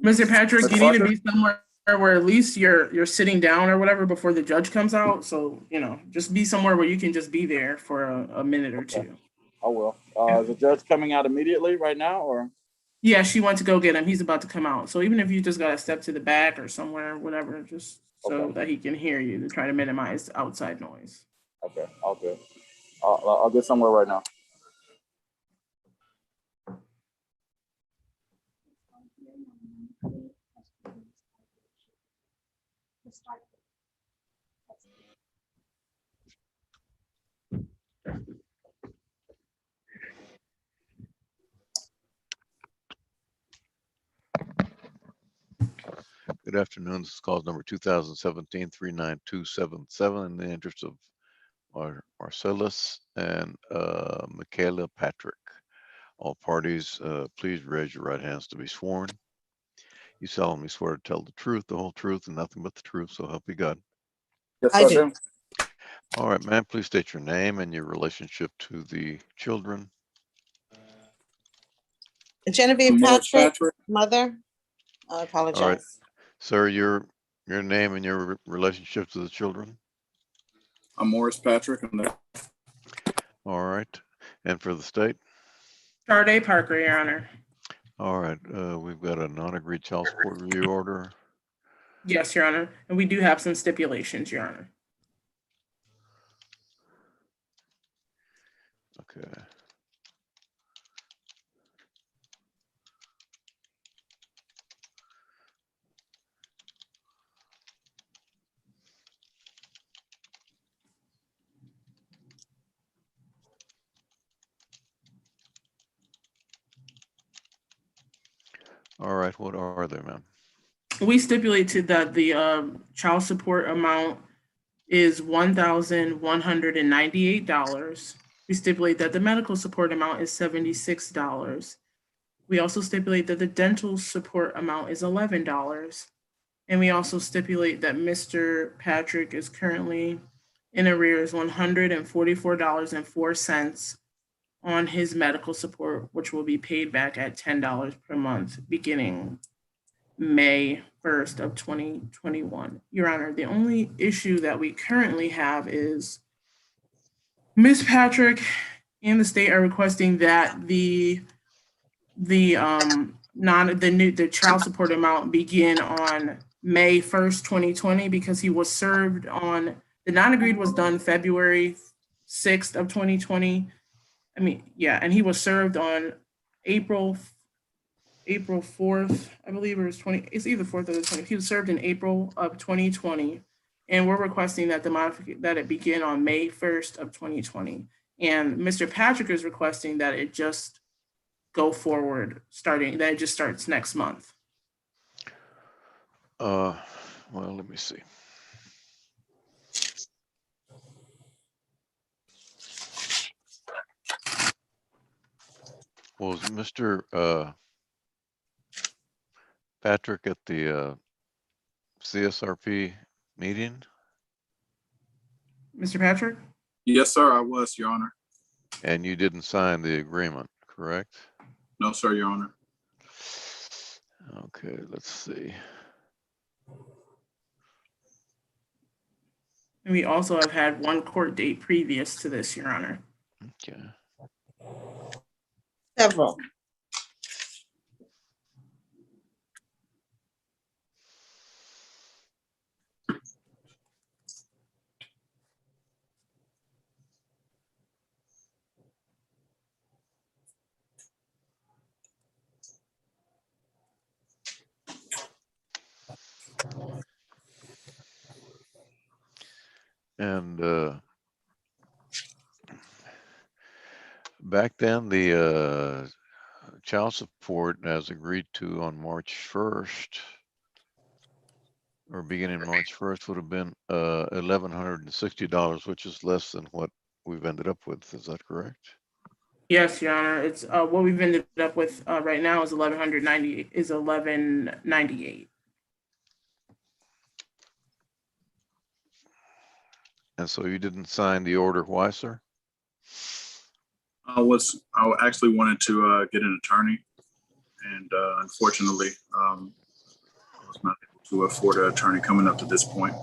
Mr. Patrick, you need to be somewhere where at least you're sitting down or whatever before the judge comes out. So, just be somewhere where you can just be there for a minute or two. I will. Is the judge coming out immediately right now, or? Yeah, she went to go get him. He's about to come out. So even if you just got to step to the back or somewhere, whatever, just so that he can hear you to try to minimize outside noise. Okay, all good. I'll get somewhere right now. Good afternoon. This is cause number 2017-39277 in the interest of Marcellus and Michaela Patrick. All parties, please raise your right hands to be sworn. You solemnly swear to tell the truth, the whole truth, and nothing but the truth, so help you God. Yes, I do. All right, ma'am, please state your name and your relationship to the children. Genevieve Patrick, mother. I apologize. All right. Sir, your name and your relationship to the children. I'm Morris Patrick. All right. And for the state? Sharday Parker, Your Honor. All right. We've got a non-agreed child support review order. Yes, Your Honor. And we do have some stipulations, Your Honor. Okay. All right, what are they, ma'am? We stipulated that the child support amount is $1,198. We stipulate that the medical support amount is $76. We also stipulate that the dental support amount is $11. And we also stipulate that Mr. Patrick is currently in arrears $144.04 on his medical support, which will be paid back at $10 per month beginning May 1st of 2021. Your Honor, the only issue that we currently have is Ms. Patrick and the state are requesting that the child support amount begin on May 1st, 2020, because he was served on, the non-agreed was done February 6th of 2020. And he was served on April 4th, I believe it was 20, it's either 4th or the 20th. He was served in April of 2020. And we're requesting that that it begin on May 1st of 2020. And Mr. Patrick is requesting that it just go forward, that it just starts next month. Well, let me see. Was Mr. Patrick at the CSRP meeting? Mr. Patrick? Yes, sir, I was, Your Honor. And you didn't sign the agreement, correct? No, sir, Your Honor. Okay, let's see. And we also have had one court date previous to this, Your Honor. Okay. Several. And back then, the child support as agreed to on March 1st, or beginning March 1st, would have been $1,160, which is less than what we've ended up with. Is that correct? Yes, Your Honor. It's what we've ended up with right now is $1,198. And so you didn't sign the order. Why, sir? I actually wanted to get an attorney, and unfortunately, I was not able to afford an attorney coming up to this point.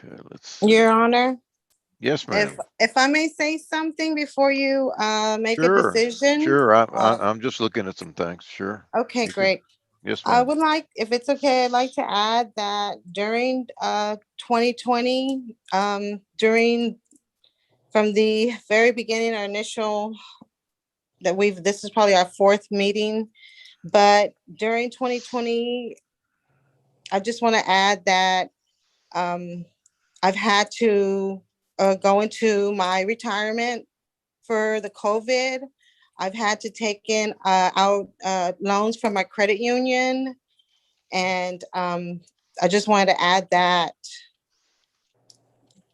Okay, let's see. Your Honor, Yes, ma'am. if I may say something before you make a Sure, decision. sure. I'm just looking at some things. Sure. Okay, You can- great. Yes, I ma'am. would like, if it's okay, I'd like to add that during 2020, from the very beginning, our initial, this is probably our fourth meeting, but during 2020, I just want to add that I've had to go into my retirement for the COVID. I've had to take in out loans from my credit union. And I just wanted to add that,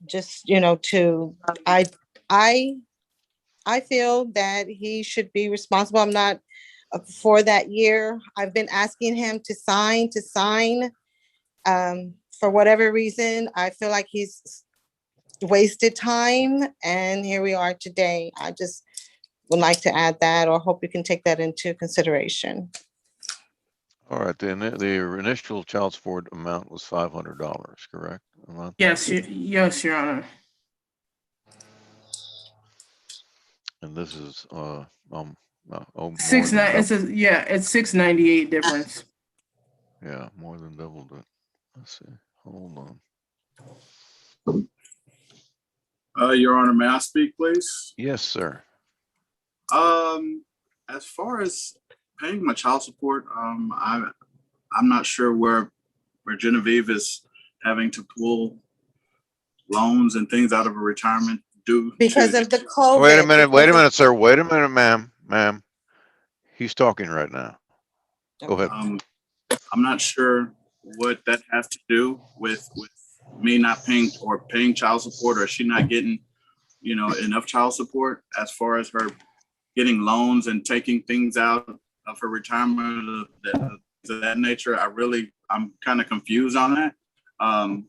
just, I feel that he should be responsible. I'm not for that year. I've been asking him to sign. For whatever reason, I feel like he's wasted time, and here we are today. I just would like to add that, or hope you can take that into consideration. All right. The initial child support amount was $500, correct? A month? Yes, yes, Your Honor. And this is more than It's double. $698 difference. Yeah, more than doubled it. Let's see. Hold on. Your Honor, may I speak, please? Yes, sir. As far as paying my child support, I'm not sure where Genevieve is having to pull loans and things out of a retirement due Because to. of the COVID. Wait a minute, sir. because Wait a minute, ma'am. He's talking right now. Go ahead. I'm not sure what that has to do with me not paying child support, or she not getting, enough child support as far as her getting loans and taking things out of her retirement of that nature. I'm kind of confused on that. I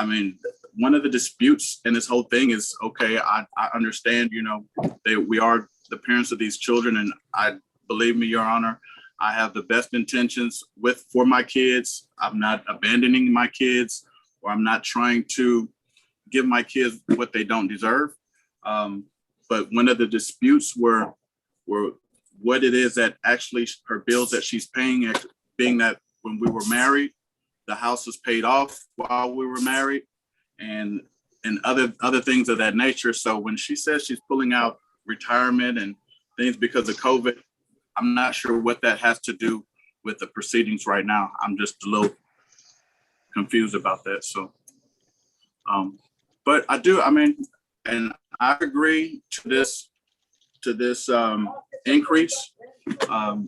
mean, one of the disputes in this whole thing is, okay, I understand, we are the parents of these children, and believe me, Your Honor, I have the best intentions for my kids. I'm not abandoning my kids, or I'm not trying to give my kids what they don't deserve. But one of the disputes were what it is that actually her bills that she's paying, being that when we were married, the house was paid off while we were married, and other things of that nature. So when she says she's pulling out retirement and things because of COVID, I'm not sure what that has to do with the proceedings right now. I'm just a little confused about that. So, but and I agree to this increase. As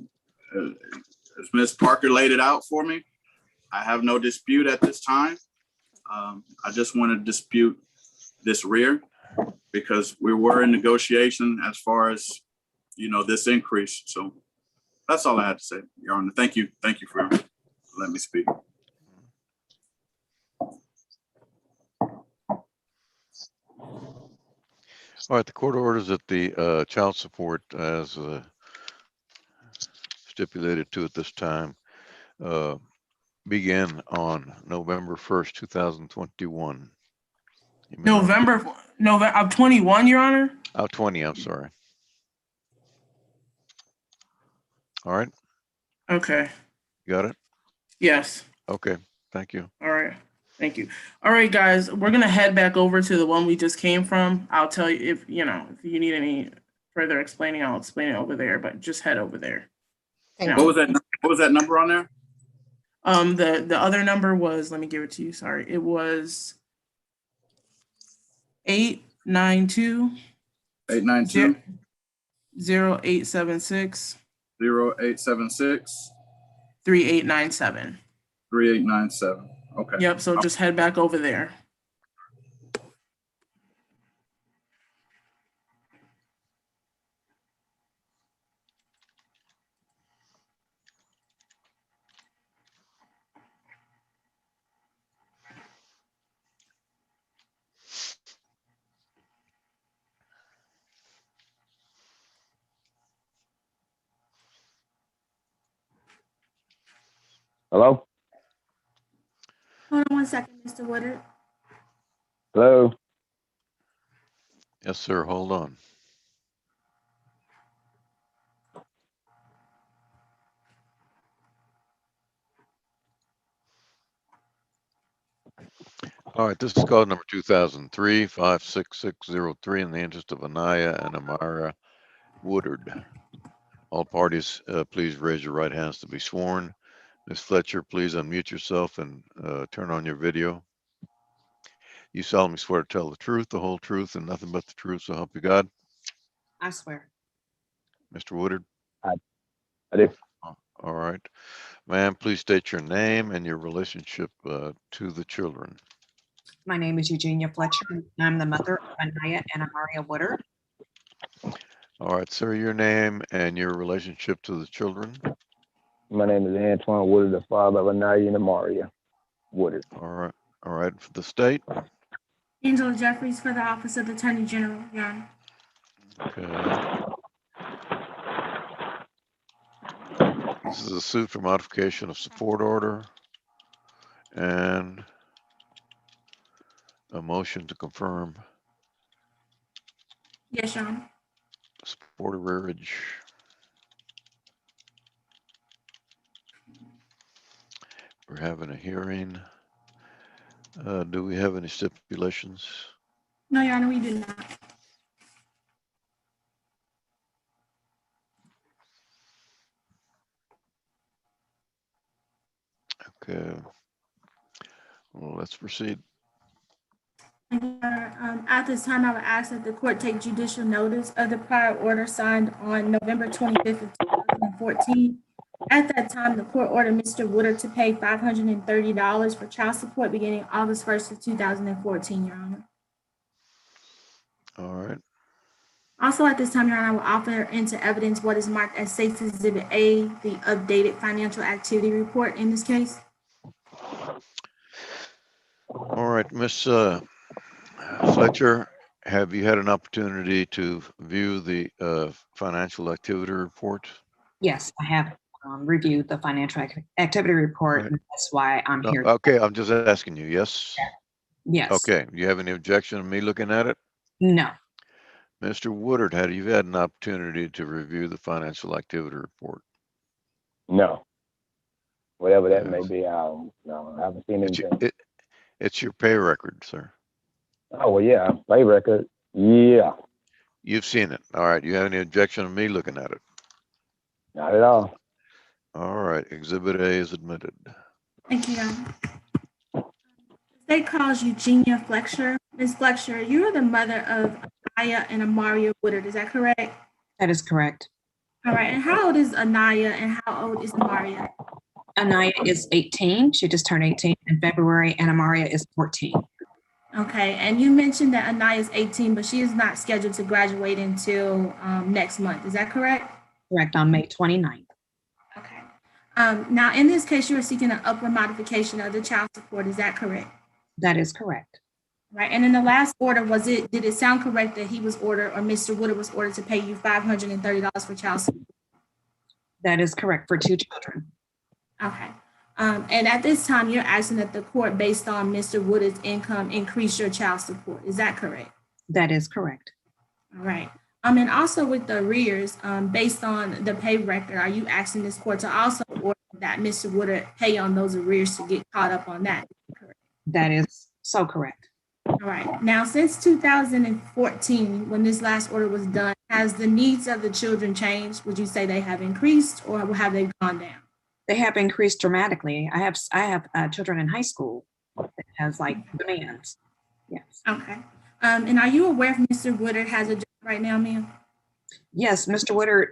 Ms. Parker laid it out for me, I have no dispute at this time. I just want to dispute this rear, because we were in negotiation as far as, this increase. So that's all I had to say, Your Honor. Thank you for letting me speak. All right. The court orders that the child support, as stipulated to at this time, begin on November 1st, 2021. November of 21, Your Honor. 20, I'm sorry. All right. Okay. You got it? Yes. Okay. Thank you. All right. Thank you. All right, guys, we're going to head back over to the one we just came from. I'll tell you if you need any further explaining, I'll explain it over there, but just head over there. What was that number on there? The other number was, let me give it to you. Sorry. It was 892 0876 3897. 3897. Okay. Yep. So just head back over there. Hello? Hold on one second, Mr. Woodard. Hello? Yes, sir. Hold on. All right, this is call number 2003-56603 in the interest of Anaya and Amara Woodard. All parties, please raise your right hands to be sworn. Ms. Fletcher, please unmute yourself and turn on your video. You solemnly swear to tell the truth, the whole truth, and nothing but the truth, so help you God. I swear. Mr. Woodard? I do. All right. Ma'am, please state your name and your relationship to the children. My name is Eugenia Fletcher. And I'm the mother of Anaya and Amaria Woodard. All right, sir, your name and your relationship to the children. My name is Antoine Woodard, the father of Anaya and Amaria Woodard. All right, for the state. Angela Jeffries for the Office of the Attorney General, Your Honor. Okay. This is a suit for modification of support order and a motion to confirm Yes, Your Honor. support arrearage. We're having a hearing. Do we have any stipulations? No, Your Honor, we do not. Okay. Well, let's proceed. Thank you, Your Honor. At this time, I would ask that the court take judicial notice of the prior order signed on November 25th of 2014. At that time, the court ordered Mr. Woodard to pay $530 for child support beginning August 1st of 2014, Your Honor. All right. Also, at this time, Your Honor, I will offer into evidence what is marked as State's Exhibit A, the updated financial activity report in this case. All right, Miss Fletcher, have you had an opportunity to view the financial activity report? Yes, I have reviewed the financial activity report. Right. And that's why I'm No, here. okay, I'm just asking you, yes? Yes. Okay, you have any objection to me looking at it? No. Mr. Woodard, have you had an opportunity to review the financial activity report? No. Whatever that Yes. may be, no, I haven't seen It's anything. it's your pay record, sir. Oh, well, yeah, play record. Yeah, You've seen it. All right, you have any objection to me looking at it? not at all. All right, Exhibit A is admitted. Thank you, Your Honor. The state calls Eugenia Fletcher. Ms. Fletcher, you are the mother of Anaya and Amaria Woodard, is that correct? That is correct. All right, and how old is Anaya and how old is Amaria? Anaya is 18. She just turned 18 in February, and Amaria is 14. Okay, and you mentioned that Anaya is 18, but she is not scheduled to graduate until next month, is that correct? Correct, on May 29th. Okay. Now, in this case, you are seeking an upward modification of the child support, is that correct? That is correct. Right, and in the last order, did it sound correct that he was ordered, or Mr. Woodard was ordered to pay you $530 for child support? That is correct for 2 children. Okay. And at this time, you're asking that the court, based on Mr. Woodard's income, increase your child support. Is that correct? That is correct. All right. And also with the arrears, based on the pay record, are you asking this court to also order that Mr. Woodard pay on those arrears to get caught up on that? Correct. That is so correct. All right. Now, since 2014, when this last order was done, has the needs of the children changed? Would you say they have increased or have they gone down? They have increased dramatically. I have children in high school that has like demands. Yes. Okay. And are you aware if Mr. Woodard has a job right now, ma'am? Yes, Mr. Woodard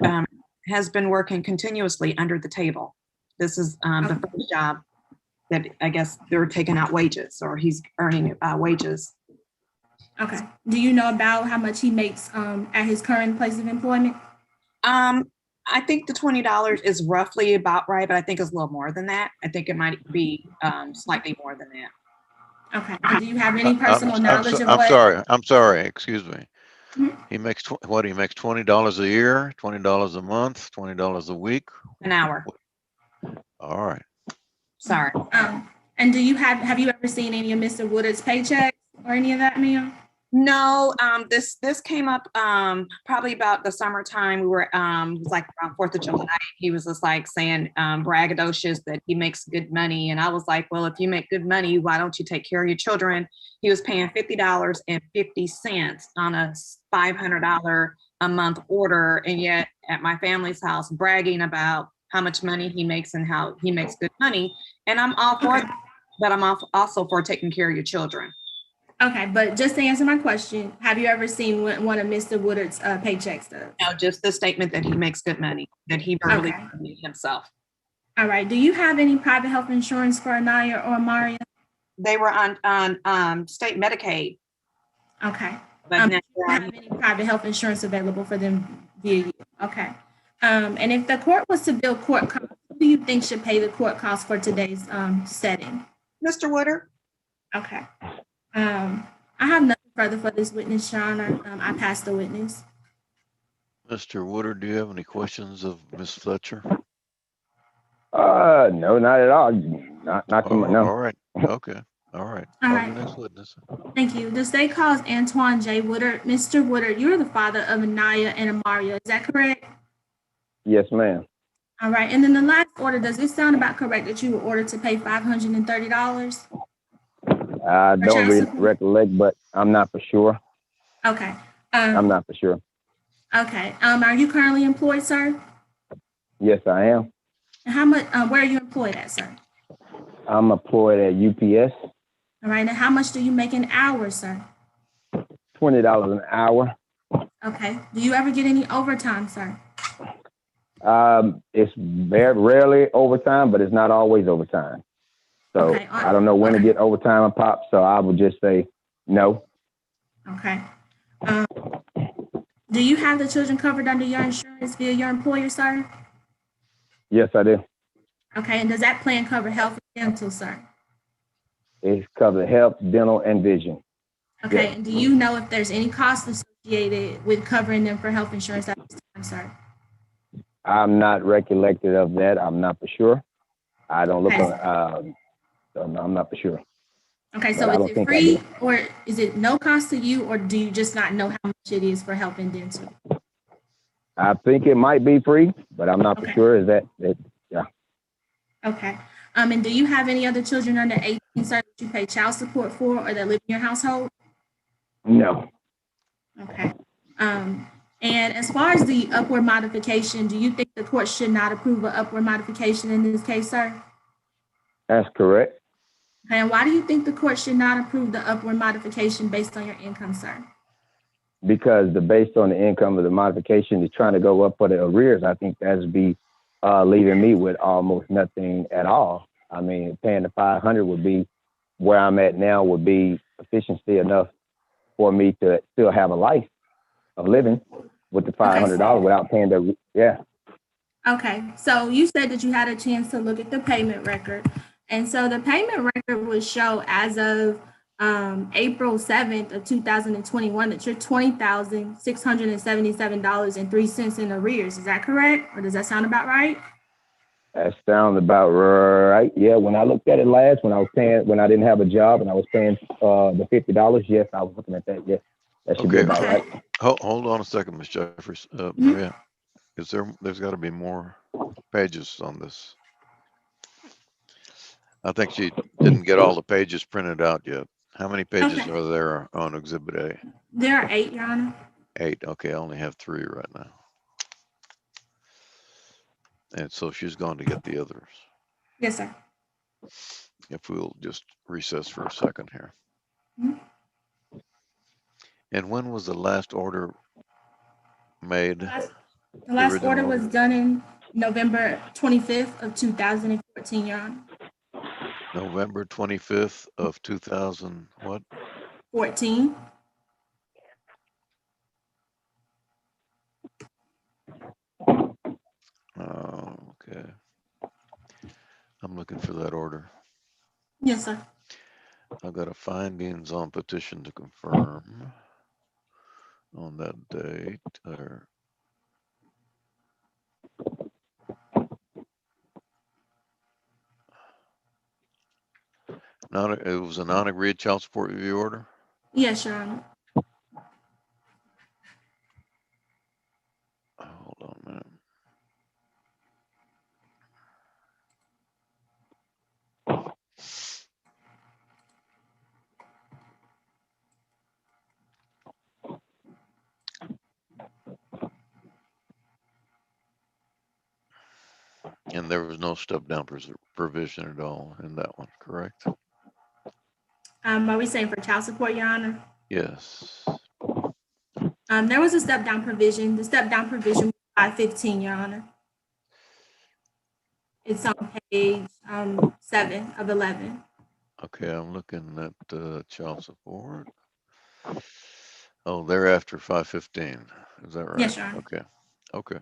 has been working continuously under the table. This is the first job that I guess they're taking out wages, or he's earning wages. Okay. Do you know about how much he makes at his current place of employment? I think the $20 is roughly about right, but I think it's a little more than that. I think it might be slightly more than that. Okay. And do you have any personal knowledge of what? I'm sorry, excuse me. Mhm. He makes what? He makes $20 a year, $20 a month, $20 a week? An hour. All right. Sorry. And have you ever seen any of Mr. Woodard's paychecks or any of that, ma'am? No, this came up probably about the summertime. We were it was like around 4th of July. He was just like saying braggadocious that he makes good money. And I was like, well, if you make good money, why don't you take care of your children? He was paying $50.50 on a $500 a month order. And yet at my family's house, bragging about how much money he makes and how he makes good money. And I'm all for that, but I'm also for taking care of your children. Okay, but just to answer my question, have you ever seen one of Mr. Woodard's paycheck stubs? No, just the statement that he makes good money, that he verbally Okay. paid himself. All right. Do you have any private health insurance for Anaya or Amaria? They were on state Medicaid, Okay. but Do now you have any private health insurance available for them via you? Okay. And if the court was to bill court costs, who do you think should pay the court costs for today's setting? Mr. Woodard. Okay. I have nothing further for this witness, Your Honor. I pass the witness. Mr. Woodard, do you have any questions of Ms. Fletcher? No, not at all. Not too much. No. All right. Okay. All right. All Call right. the next witness. Thank you. The state calls Antoine J. Woodard. Mr. Woodard, you're the father of Anaya and Amaria. Is that correct? Yes, ma'am. All right. And then the last order, does it sound about correct that you were ordered to pay $530? I don't child really support? recollect, but I'm not for sure. Okay. I'm not for sure. Okay. Are you currently employed, sir? Yes, I am. And how much? Where are you employed at, sir? I'm employed at UPS. All right. And how much do you make an hour, sir? $20 an hour. Okay. Do you ever get any overtime, sir? It's very rarely overtime, but it's not always overtime. So Okay. I don't know when to get overtime and pop. So I would just say no. Okay. Do you have the children covered under your insurance via your employer, sir? Yes, I do. Okay. And does that plan cover health and dental, sir? It's covered health, dental, and vision. Okay. Yeah. And do you know if there's any cost associated with covering them for health insurance at this time, sir? I'm not recollected of that. I'm not for sure. I don't look Okay. on. So no, I'm not for sure. Okay, But so I is don't it think I free do. or is it no cost to you, or do you just not know how much it is for health and dental? I think it might be free, but I'm not for Okay. sure. Is that it? Yeah. Okay. And do you have any other children under 18, sir, that you pay child support for or that live in your household? No. Okay. And as far as the upward modification, do you think the court should not approve an upward modification in this case, sir? That's correct. Okay, and why do you think the court should not approve the upward modification based on your income, sir? Because based on the income of the modification is trying to go up for the arrears, I think that's be leaving me with almost nothing at all. I mean, paying the 500 would be where I'm at now, would be efficiency enough for me to still have a life of living with the $500 without paying the, yeah. Okay, so you said that you had a chance to look at the payment record. And so the payment record would show as of April 7th of 2021 that you're $20,677.03 in arrears. Is that correct? Or does that sound about right? That sounds about right. Yeah, when I looked at it last, when I didn't have a job and I was paying the $50, yes, I was looking at that. Yes, that should be Okay. about right. Hold on a second, Ms. Jeffries. Maria, there's got to be more pages on this. I think she didn't get all the pages printed out yet. How many pages Okay. are there on Exhibit A? There are 8, Your Honor. 8. Okay, I only have 3 right now. And so she's going to get the others. Yes, sir. If we'll just recess for a second here. Mhm. And when was the last order made? The last original order order? was done in November 25th of 2014, Your Honor. November 25th of 2000, what? 14. Okay. I'm looking for that order. Yes, sir. I've got a findings on petition to confirm on that date. Or It was a non-agreed child support review order? Yes, Your Honor. Hold on a minute. And there was no step down provision at all in that one, correct? Are we saying for child support, Your Honor? Yes. There was a step down provision. The step down provision was 515, Your Honor. It's on page 7 of 11. Okay, I'm looking at child support. Oh, they're after 515. Is that right? Yes, Your Honor. Okay. Okay.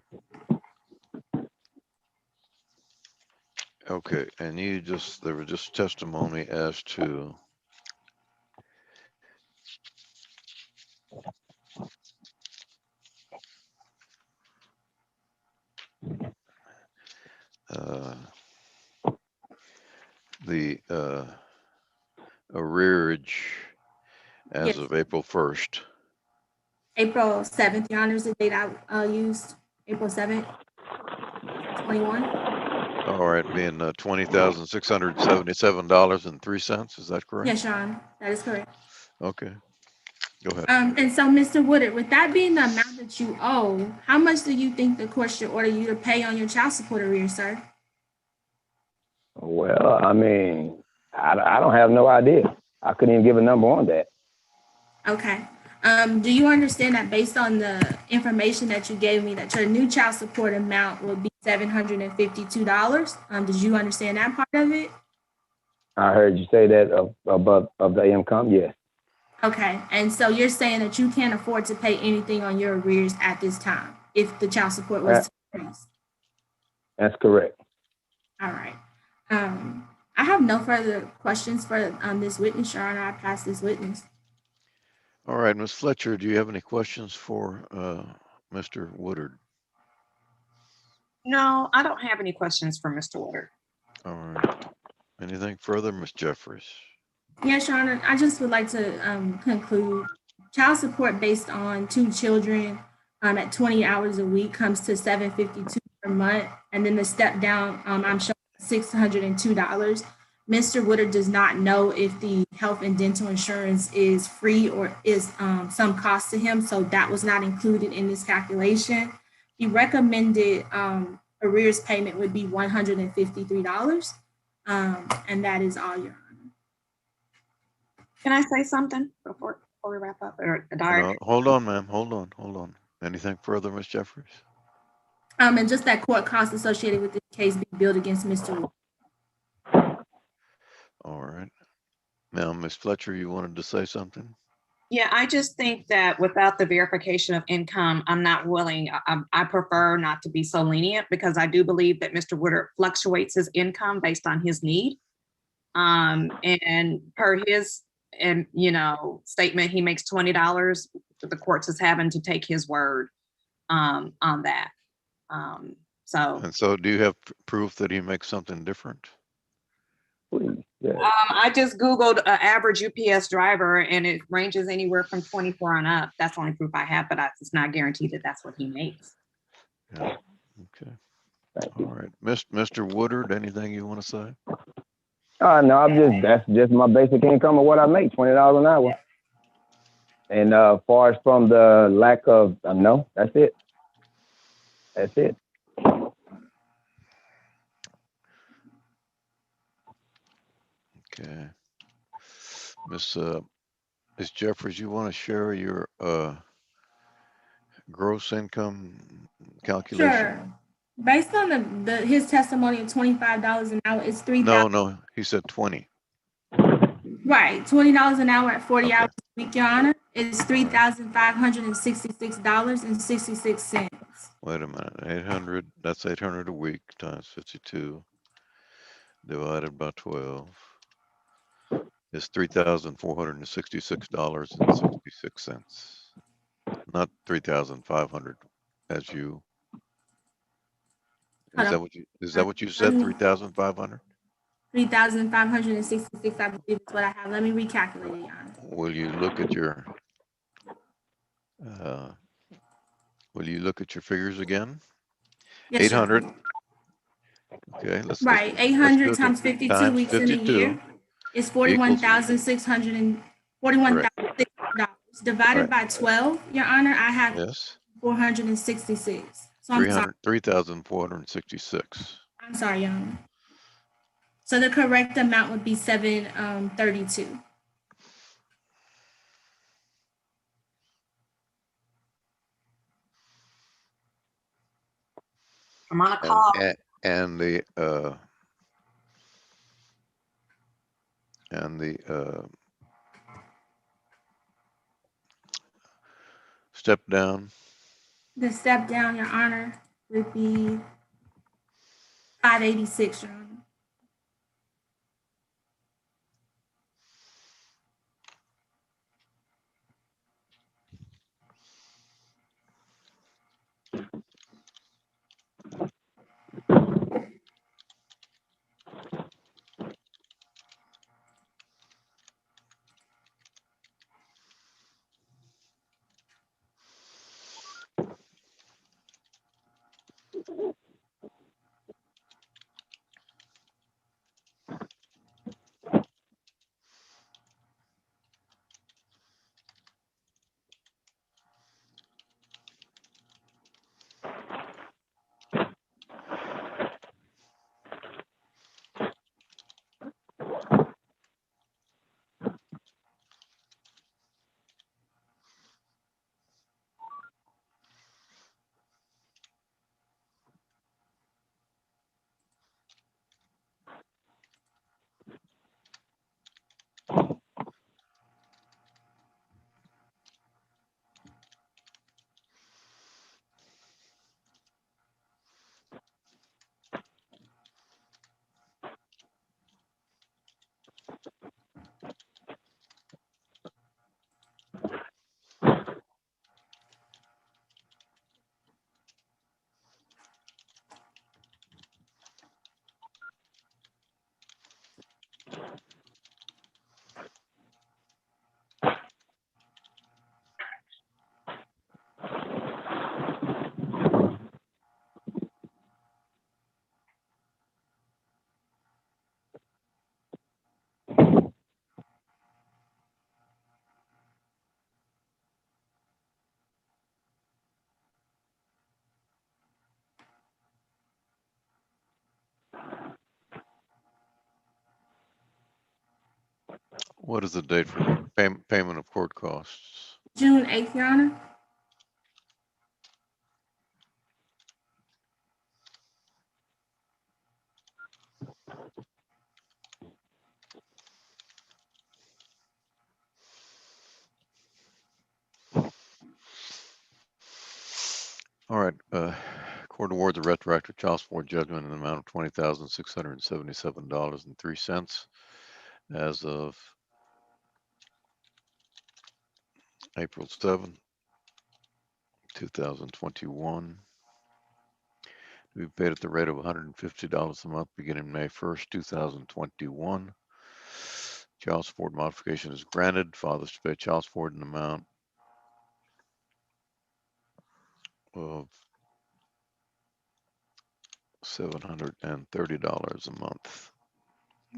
Okay. And there was just testimony as to the arrearage as Yes. of April 1st. April 7th, Your Honor, is the date I used. April 7th, 21. All right, being $20,677.03. Is that correct? Yes, Your Honor, that is correct. Okay. Go ahead. And so, Mr. Woodard, with that being the amount that you owe, how much do you think the court should order you to pay on your child support arrears, sir? Well, I mean, I don't have no idea. I couldn't even give a number on that. Okay. Do you understand that based on the information that you gave me, that your new child support amount will be $752? Did you understand that part of it? I heard you say that above of the income. Yes, Okay. And so you're saying that you can't afford to pay anything on your arrears at this time if the child support was to increase? that's correct. All right. I have no further questions for this witness, Your Honor. I pass this witness. All right, Ms. Fletcher, do you have any questions for Mr. Woodard? No, I don't have any questions for Mr. Woodard. All right. Anything further, Ms. Jeffries? Yes, Your Honor. I just would like to conclude. Child support based on 2 children at 20 hours a week comes to $752 per month, and then the step down I'm showing $602. Mr. Woodard does not know if the health and dental insurance is free or is some cost to him, so that was not included in this calculation. The recommended arrears payment would be $153, and that is all, Your Honor. Can I say something before we wrap up? Or, Hold on, ma'am. Hold on. Anything further, Ms. Jeffries? And just that court costs associated with this case being billed against Mr. Wood. All right. Now, Ms. Fletcher, you wanted to say something? Yeah, I just think that without the verification of income, I'm not willing, I prefer not to be so lenient because I do believe that Mr. Woodard fluctuates his income based on his need. And per his statement, he makes $20. The courts is having to take his word on that. And so do you have proof that he makes something different? Please. Yeah. I just Googled average UPS driver and it ranges anywhere from 24 on up. That's the only proof I have, but it's not guaranteed that that's what he makes. Yeah. Okay. All right. Mr. Woodard, anything you want to say? No, that's just my basic income of what I make, $20 an hour. And as far as from the lack of, no, that's it. That's it. Okay. Ms. Jeffries, you want to share your gross income calculation? Sure. Based on his testimony of $25 an hour, it's $3,000. No, he said 20. Right, $20 an hour at 40 Okay. hours a week, Your Honor. It's $3,566.66. Wait a minute. 800. That's 800 a week times 52 divided by 12 is $3,466.66. Not 3,500 as you. Is that what you said? 3,500? 3,566, I believe is what I have. Let me recalculate it, Your Honor. Will you look at your, figures again? Yes, Your 800, Honor. okay, let's Right, let's do 800 it times 52 times weeks in a 52 year is equals, 41,600 and correct, $41,600. Divided right, by 12, Your Honor, I have yes, 466. So I'm sorry, 3,466. I'm sorry, Your Honor. So the correct amount would be 732. I'm on a And, call. and the step down, The step down, Your Honor, would be 586, Your Honor. what is the date for payment of court costs? June 8th, Your Honor. All right, court awards a retroactive child support judgment in the amount of $20,677.03 as of April 7, 2021. To be paid at the rate of $150 a month beginning May 1st, 2021. Child support modification is granted. Fathers to pay child support in the amount of $730 a month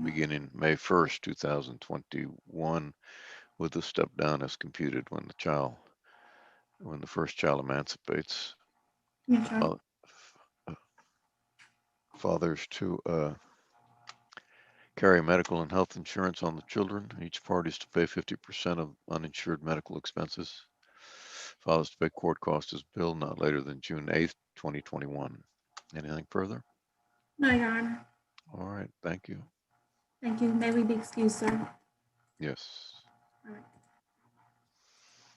beginning May 1st, 2021, with the step down as computed when the first child emancipates. Yes, Your Honor. Fathers to carry medical and health insurance on the children. Each party is to pay 50% of uninsured medical expenses. Fathers to pay court costs as billed not later than June 8th, 2021. Anything further? No, Your Honor. All right, thank you. Thank you. May we be excused, sir? Yes. All right.